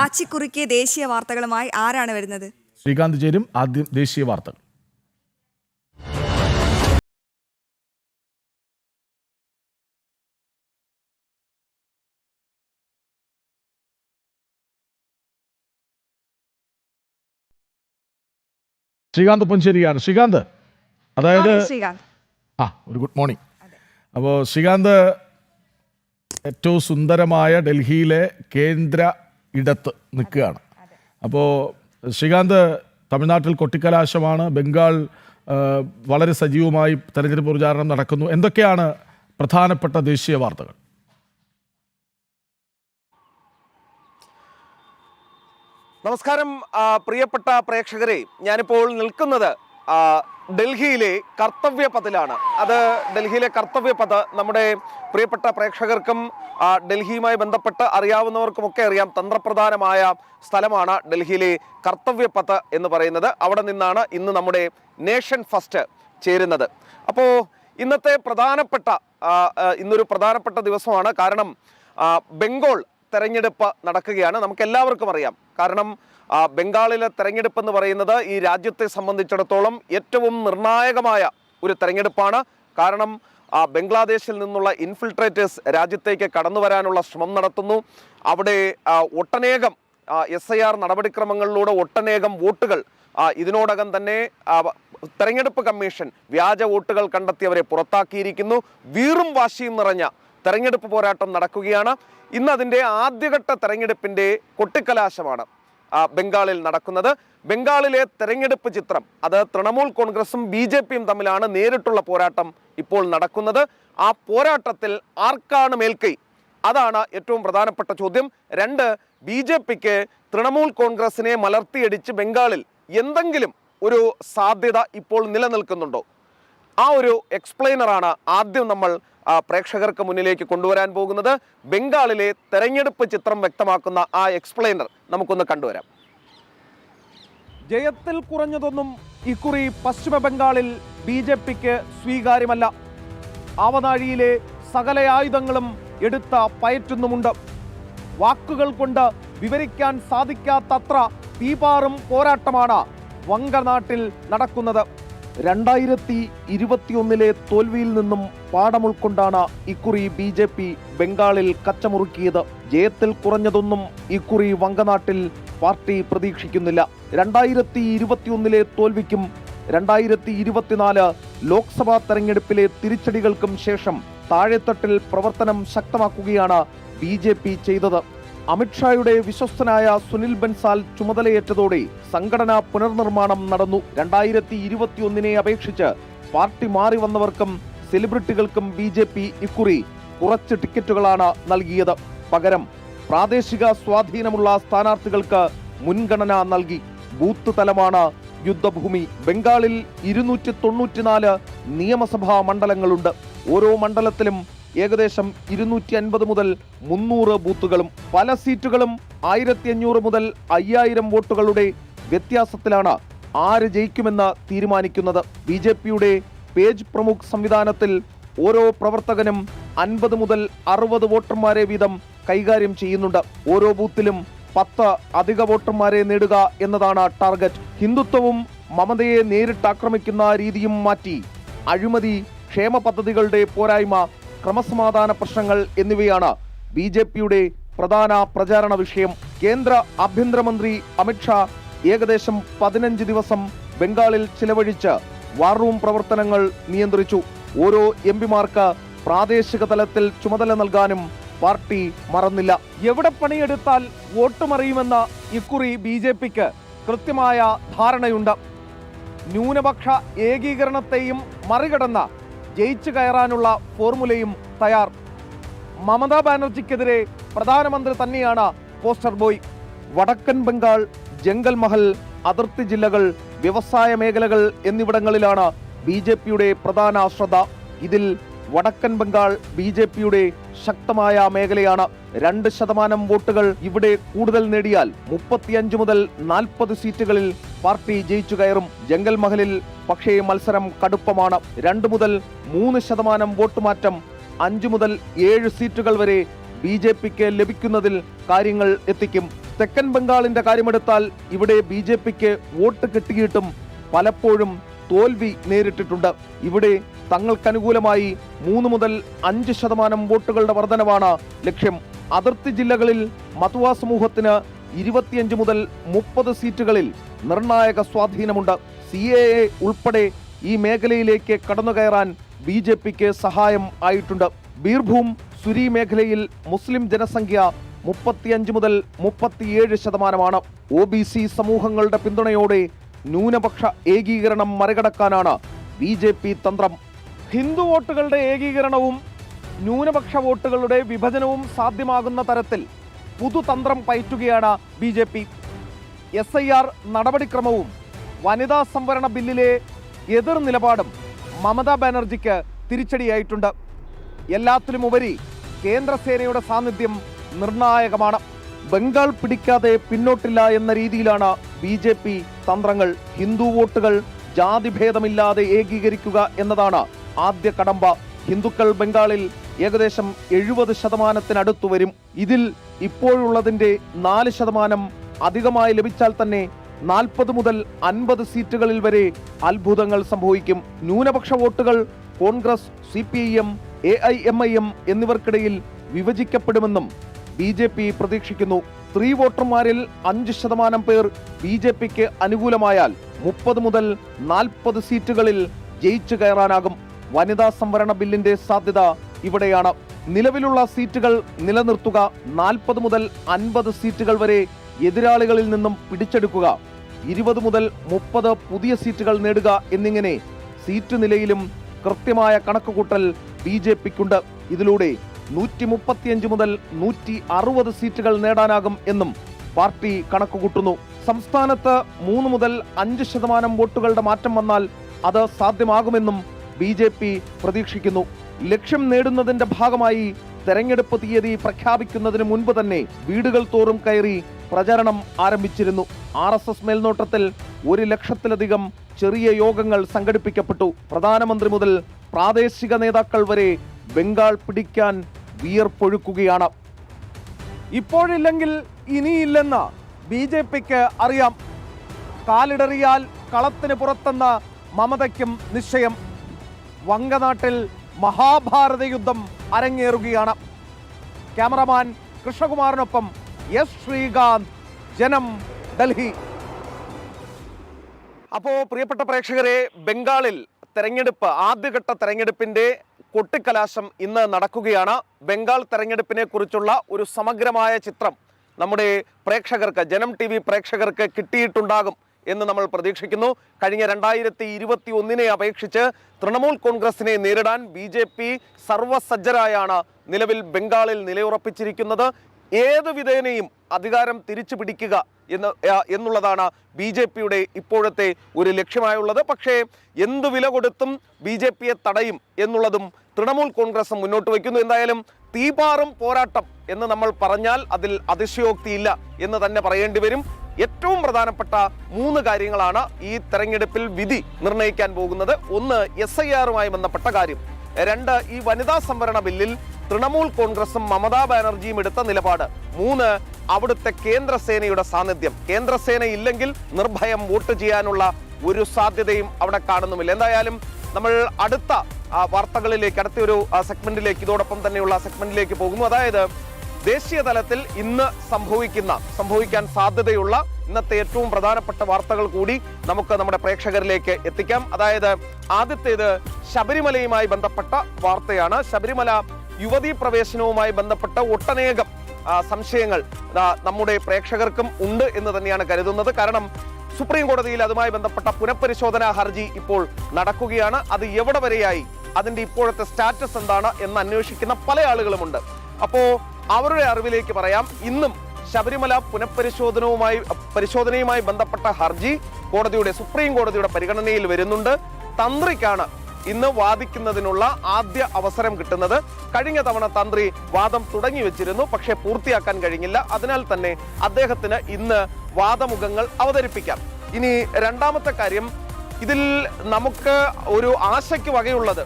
ആച്ചിക്കുറിക്ക് ദേശീയ വാർത്തകളുമായി ആരാണ് വരുന്നത്? ശ്രീകാന്ത് ചേരും. ആദ്യം ദേശീയ വാർത്തകൾ. ശ്രീകാന്ത് പൊഞ്ചേരിയാണ്. ശ്രീകാന്ത്, അതായത് ഒരു ഗുഡ് മോർണിംഗ്. അപ്പോൾ ശ്രീകാന്ത് ഏറ്റവും സുന്ദരമായ ഡൽഹിയിലെ കേന്ദ്ര ഇടത്ത് നിൽക്കുകയാണ്. അപ്പോൾ ശ്രീകാന്ത്, തമിഴ്നാട്ടിൽ കൊട്ടിക്കലാശമാണ്, ബംഗാൾ വളരെ സജീവമായി തെരഞ്ഞെടുപ്പ് പ്രചാരണം നടക്കുന്നു. എന്തൊക്കെയാണ് പ്രധാനപ്പെട്ട ദേശീയ വാർത്തകൾ? നമസ്കാരം പ്രിയപ്പെട്ട പ്രേക്ഷകരെ, ഞാനിപ്പോൾ നിൽക്കുന്നത് ഡൽഹിയിലെ കർത്തവ്യപഥിലാണ്. അത് ഡൽഹിയിലെ കർത്തവ്യപഥ് നമ്മുടെ പ്രിയപ്പെട്ട പ്രേക്ഷകർക്കും ഡൽഹിയുമായി ബന്ധപ്പെട്ട് അറിയാവുന്നവർക്കുമൊക്കെ അറിയാം, തന്ത്രപ്രധാനമായ സ്ഥലമാണ് ഡൽഹിയിലെ കർത്തവ്യപഥ് എന്ന് പറയുന്നത്. അവിടെ നിന്നാണ് ഇന്ന് നമ്മുടെ നേഷൻ ഫസ്റ്റ് ചേരുന്നത്. അപ്പോൾ ഇന്നൊരു പ്രധാനപ്പെട്ട ദിവസമാണ്. കാരണം ബംഗാൾ തെരഞ്ഞെടുപ്പ് നടക്കുകയാണ്. നമുക്ക് എല്ലാവർക്കും അറിയാം. കാരണം ബംഗാളിലെ തെരഞ്ഞെടുപ്പ് എന്ന് പറയുന്നത് ഈ രാജ്യത്തെ സംബന്ധിച്ചിടത്തോളം ഏറ്റവും നിർണായകമായ ഒരു തെരഞ്ഞെടുപ്പാണ്. കാരണം ബംഗ്ലാദേശിൽ നിന്നുള്ള ഇൻഫിൽട്രേറ്റേഴ്സ് രാജ്യത്തേക്ക് കടന്നു വരാനുള്ള ശ്രമം നടത്തുന്നു. അവിടെ ഒട്ടനേകം SIR നടപടിക്രമങ്ങളിലൂടെ ഒട്ടനേകം വോട്ടുകൾ ഇതിനോടകം തന്നെ തെരഞ്ഞെടുപ്പ് കമ്മീഷൻ വ്യാജ വോട്ടുകൾ കണ്ടെത്തി അവരെ പുറത്താക്കിയിരിക്കുന്നു. വീറും വാശിയും നിറഞ്ഞ തെരഞ്ഞെടുപ്പ് പോരാട്ടം നടക്കുകയാണ്. ഇന്ന് അതിൻ്റെ ആദ്യഘട്ട തെരഞ്ഞെടുപ്പിൻ്റെ കൊട്ടിക്കലാശമാണ് ബംഗാളിൽ നടക്കുന്നത്. ബംഗാളിലെ തെരഞ്ഞെടുപ്പ് ചിത്രം അത് തൃണമൂൽ കോൺഗ്രസും BJPയും തമ്മിലാണ് നേരിട്ടുള്ള പോരാട്ടം ഇപ്പോൾ നടക്കുന്നത്. ആ പോരാട്ടത്തിൽ ആർക്കാണ് മേൽക്കൈ? അതാണ് ഏറ്റവും പ്രധാനപ്പെട്ട ചോദ്യം. 2, BJPക്ക് തൃണമൂൽ കോൺഗ്രസിനെ മലർത്തിയടിച്ച് ബംഗാളിൽ എന്തെങ്കിലും ഒരു സാധ്യത ഇപ്പോൾ നിലനിൽക്കുന്നുണ്ടോ? ആ ഒരു എക്സ്പ്ലെയിനറാണ് ആദ്യം നമ്മൾ പ്രേക്ഷകർക്ക് മുന്നിലേക്ക് കൊണ്ടുവരാൻ പോകുന്നത്. ബംഗാളിലെ തെരഞ്ഞെടുപ്പ് ചിത്രം വ്യക്തമാക്കുന്ന ആ എക്സ്പ്ലെയിനർ നമുക്കൊന്ന് കണ്ടുവരാം. ജയത്തിൽ കുറഞ്ഞതൊന്നും ഇക്കുറി പശ്ചിമ ബംഗാളിൽ BJPക്ക് സ്വീകാര്യമല്ല. ആവനാഴിയിലെ സകല ആയുധങ്ങളും എടുത്ത പയറ്റുന്നുമുണ്ട്. വാക്കുകൾ കൊണ്ട് വിവരിക്കാൻ സാധിക്കാത്തത്ര തീപാറും പോരാട്ടമാണ് വങ്കനാട്ടിൽ നടക്കുന്നത്. 2021 തോൽവിയിൽ നിന്നും പാഠം ഉൾക്കൊണ്ടാണ് ഇക്കുറി BJP ബംഗാളിൽ കച്ചമുറുക്കിയത്. ജയത്തിൽ കുറഞ്ഞതൊന്നും ഇക്കുറി വങ്കനാട്ടിൽ പാർട്ടി പ്രതീക്ഷിക്കുന്നില്ല. 2021 തോൽവിക്കും 2024 ലോക്സഭാ തെരഞ്ഞെടുപ്പിലെ തിരിച്ചടികൾക്കും ശേഷം താഴെത്തട്ടിൽ പ്രവർത്തനം ശക്തമാക്കുകയാണ് BJP ചെയ്തത്. അമിത്ഷായുടെ വിശ്വസ്തനായ സുനിൽ ബൻസാൽ ചുമതലയേറ്റതോടെ സംഘടനാ പുനർനിർമ്മാണം നടന്നു. 2021 അപേക്ഷിച്ച് പാർട്ടി മാറി വന്നവർക്കും സെലിബ്രിറ്റികൾക്കും BJP ഇക്കുറി കുറച്ച് ടിക്കറ്റുകളാണ് നൽകിയത്. പകരം പ്രാദേശിക സ്വാധീനമുള്ള സ്ഥാനാർത്ഥികൾക്ക് മുൻഗണന നൽകി. ബൂത്ത് തലമാണ് യുദ്ധഭൂമി. ബംഗാളിൽ 294 നിയമസഭാ മണ്ഡലങ്ങളുണ്ട്. ഓരോ മണ്ഡലത്തിലും ഏകദേശം 250 മുതൽ 300 ബൂത്തുകളും. പല സീറ്റുകളും 1500 മുതൽ 5000 വോട്ടുകളുടെ വ്യത്യാസത്തിലാണ് ആര് ജയിക്കുമെന്ന് തീരുമാനിക്കുന്നത്. BJPയുടെ പേജ് പ്രമുഖ് സംവിധാനത്തിൽ ഓരോ പ്രവർത്തകനും 50 മുതൽ 60 വോട്ടർമാരെ വീതം കൈകാര്യം ചെയ്യുന്നുണ്ട്. ഓരോ ബൂത്തിലും 10 അധിക വോട്ടർമാരെ നേടുക എന്നതാണ് ടാർഗറ്റ്. ഹിന്ദുത്വവും മമതയെ നേരിട്ട് ആക്രമിക്കുന്ന രീതിയും മാറ്റി അഴിമതി, ക്ഷേമ പദ്ധതികളുടെ പോരായ്മ, ക്രമസമാധാന പ്രശ്നങ്ങൾ എന്നിവയാണ് BJPയുടെ പ്രധാന പ്രചാരണ വിഷയം. കേന്ദ്ര ആഭ്യന്തരമന്ത്രി അമിത്ഷാ ഏകദേശം 15 ദിവസം ബംഗാളിൽ ചിലവഴിച്ച് വാർ റൂം പ്രവർത്തനങ്ങൾ നിയന്ത്രിച്ചു. ഓരോ MPമാർക്ക് പ്രാദേശിക തലത്തിൽ ചുമതല നൽകാനും പാർട്ടി മറന്നില്ല. എവിടെ പണിയെടുത്താൽ വോട്ടുമറിയുമെന്ന ഇക്കുറി BJPക്ക് കൃത്യമായ ധാരണയുണ്ട്. ന്യൂനപക്ഷ ഏകീകരണത്തെയും മറികടന്ന ജയിച്ചു കയറാനുള്ള ഫോർമുലയും തയ്യാർ. മമതാ ബാനർജിക്കെതിരെ പ്രധാനമന്ത്രി തന്നെയാണ് പോസ്റ്റർ ബോയ്. വടക്കൻ ബംഗാൾ, ജംഗൽ മഹൽ, അതിർത്തി ജില്ലകൾ, വ്യവസായ മേഖലകൾ എന്നിവിടങ്ങളിലാണ് BJPയുടെ പ്രധാന ശ്രദ്ധ. ഇതിൽ വടക്കൻ ബംഗാൾ BJPയുടെ ശക്തമായ മേഖലയാണ്. 2% വോട്ടുകൾ ഇവിടെ കൂടുതൽ നേടിയാൽ 35 മുതൽ 40 സീറ്റുകളിൽ പാർട്ടി ജയിച്ചു കയറും. ജംഗൽ മഹലിൽ പക്ഷേ മത്സരം കടുപ്പമാണ്. 2 മുതൽ 3% വോട്ട് മാറ്റം 5 മുതൽ 7 സീറ്റുകൾ വരെ BJPക്ക് ലഭിക്കുന്നതിൽ കാര്യങ്ങൾ എത്തിക്കും. തെക്കൻ ബംഗാളിന്റെ കാര്യമെടുത്താൽ ഇവിടെ BJPക്ക് വോട്ട് കിട്ടിയിട്ടും പലപ്പോഴും തോൽവി നേരിട്ടിട്ടുണ്ട്. ഇവിടെ തങ്ങൾക്കനുകൂലമായി 3 മുതൽ 5% വോട്ടുകളുടെ വർധനവാണ് ലക്ഷ്യം. അതിർത്തി ജില്ലകളിൽ മതുവ സമൂഹത്തിന് 25 മുതൽ 30 സീറ്റുകളിൽ നിർണായക സ്വാധീനമുണ്ട്. CAA ഉൾപ്പെടെ ഈ മേഖലയിലേക്ക് കടന്നുകയറാൻ BJPക്ക് സഹായം ആയിട്ടുണ്ട്. ബീർഭൂം സുരി മേഖലയിൽ മുസ്ലിം ജനസംഖ്യ 35 മുതൽ 37%. OBC സമൂഹങ്ങളുടെ പിന്തുണയോടെ ന്യൂനപക്ഷ ഏകീകരണം മറികടക്കാനാണ് BJP തന്ത്രം. ഹിന്ദു വോട്ടുകളുടെ ഏകീകരണവും ന്യൂനപക്ഷ വോട്ടുകളുടെ വിഭജനവും സാധ്യമാകുന്ന തരത്തിൽ പുതുതന്ത്രം പയറ്റുകയാണ് BJP. SIR നടപടിക്രമവും വനിതാ സംവരണ ബില്ലിലെ എതിർ നിലപാടും മമതാ ബാനർജിക്ക് തിരിച്ചടിയായിട്ടുണ്ട്. എല്ലാത്തിലുമുപരി കേന്ദ്രസേനയുടെ സാന്നിധ്യം നിർണായകമാണ്. ബംഗാൾ പിടിക്കാതെ പിന്നോട്ടില്ല എന്ന രീതിയിലാണ് BJP തന്ത്രങ്ങൾ. ഹിന്ദു വോട്ടുകൾ ജാതിഭേദമില്ലാതെ ഏകീകരിക്കുക എന്നതാണ് ആദ്യ കടമ്പ. ഹിന്ദുക്കൾ ബംഗാളിൽ ഏകദേശം 70% വരും. ഇതിൽ ഇപ്പോഴുള്ളതിന്റെ 4% അധികമായി ലഭിച്ചാൽ തന്നെ 40 മുതൽ 50 സീറ്റുകളിൽ വരെ അത്ഭുതങ്ങൾ സംഭവിക്കും. ന്യൂനപക്ഷ വോട്ടുകൾ കോൺഗ്രസ്, CPIM, AIMIM എന്നിവർക്കിടയിൽ വിഭജിക്കപ്പെടുമെന്നും BJP പ്രതീക്ഷിക്കുന്നു. സ്ത്രീ വോട്ടർമാരിൽ 5% പേർ BJPക്ക് അനുകൂലമായാൽ 30 മുതൽ 40 സീറ്റുകളിൽ ജയിച്ചു കയറാനാകും. വനിതാ സംവരണ ബില്ലിന്റെ സാധ്യത ഇവിടെയാണ്. നിലവിലുള്ള സീറ്റുകൾ നിലനിർത്തുക, 40 മുതൽ 50 സീറ്റുകൾ വരെ എതിരാളികളിൽ നിന്നും പിടിച്ചെടുക്കുക, 20 മുതൽ 30 പുതിയ സീറ്റുകൾ നേടുക എന്നിങ്ങനെ സീറ്റ് നിലയിലും കൃത്യമായ കണക്കുകൂട്ടൽ BJPക്കുണ്ട്. ഇതിലൂടെ 135 മുതൽ 160 സീറ്റുകൾ നേടാനാകും എന്നും പാർട്ടി കണക്കുകൂട്ടുന്നു. സംസ്ഥാനത്ത് 3 മുതൽ 5% വോട്ടുകളുടെ മാറ്റം വന്നാൽ അത് സാധ്യമാകുമെന്നും BJP പ്രതീക്ഷിക്കുന്നു. ലക്ഷ്യം നേടുന്നതിന്റെ ഭാഗമായി തെരഞ്ഞെടുപ്പ് തീയതി പ്രഖ്യാപിക്കുന്നതിന് മുൻപ് തന്നെ വീടുകൾ തോറും കയറി പ്രചരണം ആരംഭിച്ചിരുന്നു. RSS മേൽനോട്ടത്തിൽ 1 ലക്ഷത്തിലധികം ചെറിയ യോഗങ്ങൾ സംഘടിപ്പിക്കപ്പെട്ടു. പ്രധാനമന്ത്രി മുതൽ പ്രാദേശിക നേതാക്കൾ വരെ ബംഗാൾ പിടിക്കാൻ വിയർപ്പൊഴുക്കുകയാണ്. ഇപ്പോഴില്ലെങ്കിൽ ഇനിയില്ലെന്ന് BJPക്ക് അറിയാം. കാലിടറിയാൽ കളത്തിന് പുറത്തെന്ന മമതയ്ക്കും നിശ്ചയം. വങ്കനാട്ടിൽ മഹാഭാരത യുദ്ധം അരങ്ങേറുകയാണ്. ക്യാമറമാൻ കൃഷ്ണകുമാറിനൊപ്പം S. ശ്രീകാന്ത്, ജനം, ഡൽഹി. അപ്പോൾ പ്രിയപ്പെട്ട പ്രേക്ഷകരെ, ബംഗാളിൽ തെരഞ്ഞെടുപ്പ്, ആദ്യഘട്ട തെരഞ്ഞെടുപ്പിന്റെ കൊട്ടിക്കലാശം ഇന്ന് നടക്കുകയാണ്. ബംഗാൾ തെരഞ്ഞെടുപ്പിനെ കുറിച്ചുള്ള ഒരു സമഗ്രമായ ചിത്രം നമ്മുടെ പ്രേക്ഷകർക്ക്, ജനം TV പ്രേക്ഷകർക്ക് കിട്ടിയിട്ടുണ്ടാകും എന്ന് നമ്മൾ പ്രതീക്ഷിക്കുന്നു. കഴിഞ്ഞ 2021 അപേക്ഷിച്ച് തൃണമൂൽ കോൺഗ്രസിനെ നേരിടാൻ BJP സർവസജ്ജരായാണ് നിലവിൽ ബംഗാളിൽ നിലയുറപ്പിച്ചിരിക്കുന്നത്. ഏത് വിധേനയും അധികാരം തിരിച്ചു പിടിക്കുക എന്നുള്ളതാണ് BJPയുടെ ഇപ്പോഴത്തെ ഒരു ലക്ഷ്യമായുള്ളത്. പക്ഷേ എന്ത് വില കൊടുത്തും BJPയെ തടയും എന്നുള്ളതും തൃണമൂൽ കോൺഗ്രസ് മുന്നോട്ട് വയ്ക്കുന്നു. എന്തായാലും തീപാറും പോരാട്ടം എന്ന് നമ്മൾ പറഞ്ഞാൽ അതിൽ അതിശയോക്തിയില്ല എന്ന് തന്നെ പറയേണ്ടി വരും. ഏറ്റവും പ്രധാനപ്പെട്ട 3 കാര്യങ്ങളാണ് ഈ തെരഞ്ഞെടുപ്പിൽ വിധി നിർണ്ണയിക്കാൻ പോകുന്നത്. 1, SIRമായി ബന്ധപ്പെട്ട കാര്യം. 2, ഈ വനിതാ സംവരണ ബില്ലിൽ തൃണമൂൽ കോൺഗ്രസും മമതാ ബാനർജിയും എടുത്ത നിലപാട്. 3, അവിടുത്തെ കേന്ദ്രസേനയുടെ സാന്നിധ്യം. കേന്ദ്രസേന ഇല്ലെങ്കിൽ നിർഭയം വോട്ട് ചെയ്യാനുള്ള ഒരു സാധ്യതയും അവിടെ കാണുന്നുമില്ല. എന്തായാലും നമ്മൾ അടുത്ത വാർത്തകളിലേക്ക്, അടുത്തൊരു സെഗ്മെന്റിലേക്ക്, ഇതോടൊപ്പം തന്നെയുള്ള സെഗ്മെന്റിലേക്ക് പോകുന്നു. അതായത് ദേശീയ തലത്തിൽ ഇന്ന് സംഭവിക്കാൻ സാധ്യതയുള്ള ഇന്നത്തെ ഏറ്റവും പ്രധാനപ്പെട്ട വാർത്തകൾ കൂടി നമുക്ക് നമ്മുടെ പ്രേക്ഷകരിലേക്ക് എത്തിക്കാം. അതായത് ആദ്യത്തേത് ശബരിമലയുമായി ബന്ധപ്പെട്ട വാർത്തയാണ്. ശബരിമല യുവതീ പ്രവേശനവുമായി ബന്ധപ്പെട്ട ഒട്ടനേകം സംശയങ്ങൾ നമ്മുടെ പ്രേക്ഷകർക്കും ഉണ്ട് എന്ന് തന്നെയാണ് കരുതുന്നത്. കാരണം സുപ്രീം കോടതിയിൽ അതുമായി ബന്ധപ്പെട്ട പുനഃപരിശോധനാ ഹർജി ഇപ്പോൾ നടക്കുകയാണ്. അത് എവിടെ വരെയായി, അതിന്റെ ഇപ്പോഴത്തെ സ്റ്റാറ്റസ് എന്താണ് എന്ന് അന്വേഷിക്കുന്ന പല ആളുകളുമുണ്ട്. അപ്പോ അവരുടെ അറിവിലേക്ക് പറയാം, ഇന്നും ശബരിമല പരിശോധനയുമായി ബന്ധപ്പെട്ട ഹർജി സുപ്രീം കോടതിയുടെ പരിഗണനയിൽ വരുന്നുണ്ട്. തന്ത്രിക്കാണ് ഇന്ന് വാദിക്കുന്നതിനുള്ള ആദ്യ അവസരം കിട്ടുന്നത്. കഴിഞ്ഞ തവണ തന്ത്രി വാദം തുടങ്ങി വെച്ചിരുന്നു, പക്ഷേ പൂർത്തിയാക്കാൻ കഴിഞ്ഞില്ല. അതിനാൽ തന്നെ അദ്ദേഹത്തിന് ഇന്ന് വാദമുഖങ്ങൾ അവതരിപ്പിക്കാം. ഇനി രണ്ടാമത്തെ കാര്യം, ഇതിൽ നമുക്ക് ഒരു ആശയ്ക്ക് വകയുള്ളത്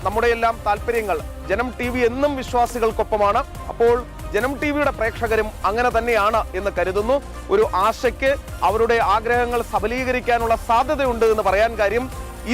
നമ്മുടെ എല്ലാം താല്പര്യങ്ങൾ ജനം ടി വി എന്നും വിശ്വാസികൾക്കൊപ്പമാണ്. അപ്പോൾ ജനം ടി വിയുടെ പ്രേക്ഷകരും അങ്ങനെ തന്നെയാണ് എന്ന് കരുതുന്നു. ഒരു ആശയ്ക്ക് അവരുടെ ആഗ്രഹങ്ങൾ സബലീകരിക്കാനുള്ള സാധ്യതയുണ്ട് എന്ന് പറയാൻ കാര്യം,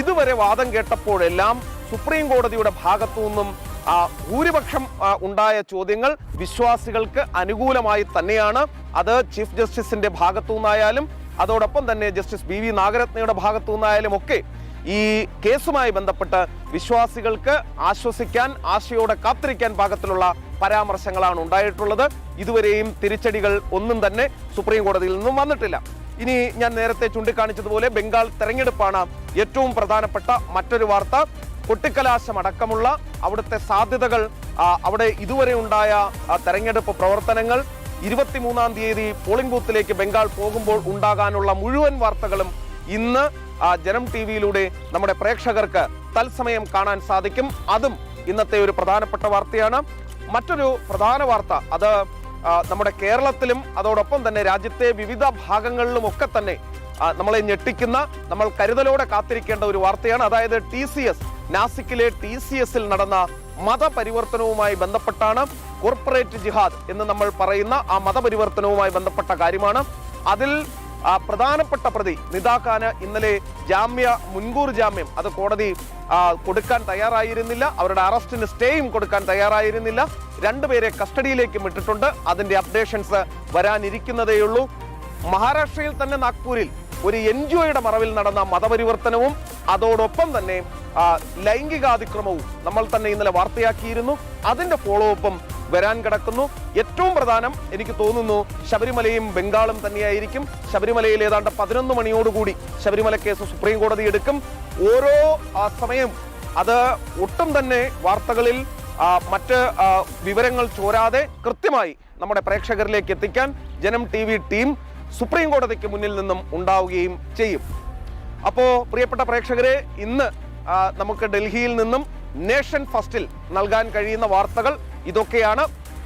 ഇതുവരെ വാദം കേട്ടപ്പോഴെല്ലാം സുപ്രീം കോടതിയുടെ ഭാഗത്തു നിന്നും ഭൂരിപക്ഷം ഉണ്ടായ ചോദ്യങ്ങൾ വിശ്വാസികൾക്ക് അനുകൂലമായി തന്നെയാണ്. അത് ചീഫ് ജസ്റ്റിസിന്റെ ഭാഗത്തു നിന്നായാലും അതോടൊപ്പം തന്നെ ജസ്റ്റിസ് BV നാഗരത്നയുടെ ഭാഗത്തു നിന്നായാലും ഒക്കെ ഈ കേസുമായി ബന്ധപ്പെട്ട് വിശ്വാസികൾക്ക് ആശ്വസിക്കാൻ, ആശയോടെ കാത്തിരിക്കാൻ പാകത്തിലുള്ള പരാമർശങ്ങളാണ് ഉണ്ടായിട്ടുള്ളത്. ഇതുവരെയും തിരിച്ചടികൾ ഒന്നും തന്നെ സുപ്രീം കോടതിയിൽ നിന്നും വന്നിട്ടില്ല. ഇനി ഞാൻ നേരത്തെ ചൂണ്ടിക്കാണിച്ചതുപോലെ ബംഗാൾ തെരഞ്ഞെടുപ്പാണ് ഏറ്റവും പ്രധാനപ്പെട്ട മറ്റൊരു വാർത്ത. കൊട്ടിക്കലാശമടക്കമുള്ള അവിടുത്തെ സാധ്യതകൾ, അവിടെ ഇതുവരെ ഉണ്ടായ തെരഞ്ഞെടുപ്പ് പ്രവർത്തനങ്ങൾ, 23-ാം തീയതി പോളിംഗ് ബൂത്തിലേക്ക് ബംഗാൾ പോകുമ്പോൾ ഉണ്ടാകാനുള്ള മുഴുവൻ വാർത്തകളും ഇന്ന് ജനം ടി വിയിലൂടെ നമ്മുടെ പ്രേക്ഷകർക്ക് തത്സമയം കാണാൻ സാധിക്കും. അതും ഇന്നത്തെ ഒരു പ്രധാനപ്പെട്ട വാർത്തയാണ്. മറ്റൊരു പ്രധാന വാർത്ത അത് നമ്മുടെ കേരളത്തിലും അതോടൊപ്പം തന്നെ രാജ്യത്തെ വിവിധ ഭാഗങ്ങളിലുമൊക്കെ തന്നെ നമ്മളെ ഞെട്ടിക്കുന്ന, നമ്മൾ കരുതലോടെ കാത്തിരിക്കേണ്ട ഒരു വാർത്തയാണ്. അതായത് TCS, നാസിക്കിലെ TCS-ൽ നടന്ന മതപരിവർത്തനവുമായി ബന്ധപ്പെട്ടാണ്. കോർപ്പറേറ്റ് ജിഹാദ് എന്ന് നമ്മൾ പറയുന്ന ആ മതപരിവർത്തനവുമായി ബന്ധപ്പെട്ട കാര്യമാണ്. അതിൽ പ്രധാനപ്പെട്ട പ്രതി നിദാ ഖാന് ഇന്നലെ മുൻകൂർ ജാമ്യം അത് കോടതി കൊടുക്കാൻ തയ്യാറായിരുന്നില്ല. അവരുടെ അറസ്റ്റിന് സ്റ്റേയും കൊടുക്കാൻ തയ്യാറായിരുന്നില്ല. രണ്ടുപേരെ കസ്റ്റഡിയിലേക്ക് വിട്ടിട്ടുണ്ട്. അതിന്റെ അപ്ഡേഷൻസ് വരാനിരിക്കുന്നതേയുള്ളൂ. മഹാരാഷ്ട്രയിൽ തന്നെ നാഗ്പൂരിൽ ഒരു NGOയുടെ മറവിൽ നടന്ന മതപരിവർത്തനവും അതോടൊപ്പം തന്നെ ലൈംഗികാതിക്രമവും നമ്മൾ തന്നെ ഇന്നലെ വാർത്തയാക്കിയിരുന്നു. അതിന്റെ ഫോളോ അപ്പും വരാൻ കിടക്കുന്നു. ഏറ്റവും പ്രധാനം എനിക്ക് തോന്നുന്നു ശബരിമലയും ബംഗാളും തന്നെയായിരിക്കും. ശബരിമലയിൽ ഏതാണ്ട് 11 മണിയോടുകൂടി ശബരിമല കേസ് സുപ്രീം കോടതി എടുക്കും. ഓരോ സമയം അത് ഒട്ടും തന്നെ വാർത്തകളിൽ മറ്റ് വിവരങ്ങൾ ചോരാതെ കൃത്യമായി നമ്മുടെ പ്രേക്ഷകരിലേക്ക് എത്തിക്കാൻ ജനം TV ടീം സുപ്രീം കോടതിക്ക് മുന്നിൽ നിന്നും ഉണ്ടാവുകയും ചെയ്യും. അപ്പോൾ പ്രിയപ്പെട്ട പ്രേക്ഷകരെ, ഇന്ന് നമുക്ക് ഡൽഹിയിൽ നിന്നും നേഷൻ ഫസ്റ്റിൽ നൽകാൻ കഴിയുന്ന വാർത്തകൾ ഇതൊക്കെയാണ്.